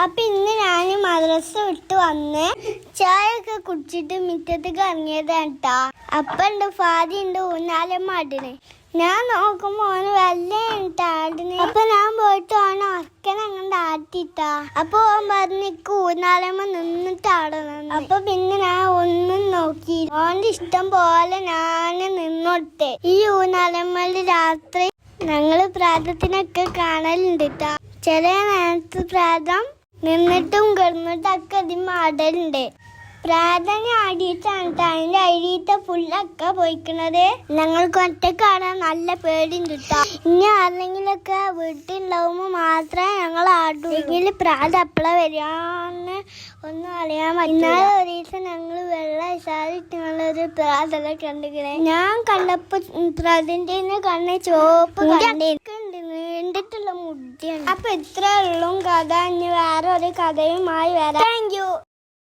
അപ്പൊ ഇന്ന് ഞാൻ മദ്രസ വിട്ട് വന്ന് ചായയൊക്കെ കുടിച്ചിട്ട് മുറ്റത്തേക്ക് ഇറങ്ങിയതാണ് കേട്ടാ. അപ്പൊ ഉണ്ട് ഫാദി ഉണ്ട് ഊന്നാലമ്മ ആടിന്. ഞാൻ നോക്കുമ്പോ ഓന് വല്ല ആടിന്. അപ്പൊ ഞാൻ പോയിട്ട് ഓനെ അക്കനങ്ങണ്ട് ആട്ടിട്ടാ. അപ്പൊ ഓൻ പറഞ്ഞിക്ക് ഊന്നാലമ്മ നിന്നിട്ട് ആടണം. അപ്പൊ പിന്നെ ഞാൻ ഒന്നും നോക്കി. ഓന്റെ ഇഷ്ടം പോലെ ഞാന് നിന്നോട്ടെ. ഈ ഊന്നാലമ്മല് രാത്രി ഞങ്ങള് പ്രാതത്തിനൊക്കെ കാണലുണ്ട് ട്ടാ. ചില നേരത്ത് പ്രാതം നിന്നിട്ടും കിടന്നിട്ടൊക്കെ അതിന് ആടലുണ്ട്. പ്രാർത്ഥന ആടിയിട്ടാണ് അതിന്റെ അരിയത്തെ ഫുള്ളൊക്കെ പോയിക്കണത്. ഞങ്ങൾക്ക് ഒറ്റക്ക് ആടാൻ നല്ല പേടിയുണ്ട് ട്ടാ. ഇനി ആരെങ്കിലൊക്കെ വീട്ടിലുണ്ടാവുമ്പോ മാത്രമേ ഞങ്ങൾ ആടൂ. എങ്കിൽ പ്രാത എപ്പോഴാ വരികയെന്ന് ഒന്നും അറിയാൻ പറ്റില്ല. ഇന്നാളെ ഒരു ദിവസം ഞങ്ങൾ വെള്ളം ഇസാറിട്ടുള്ളൊരു പ്രാതല കണ്ടിക്കണേ. ഞാൻ കണ്ടപ്പോ പ്രാതിന്റെ കണ്ണ് ചുവപ്പ് നീണ്ടിട്ടുള്ള മുടിയാണ്. അപ്പൊ ഇത്ര ഉള്ളും കഥ. ഇനി വേറെ ഒരു കഥയുമായി വരാം. Thank you.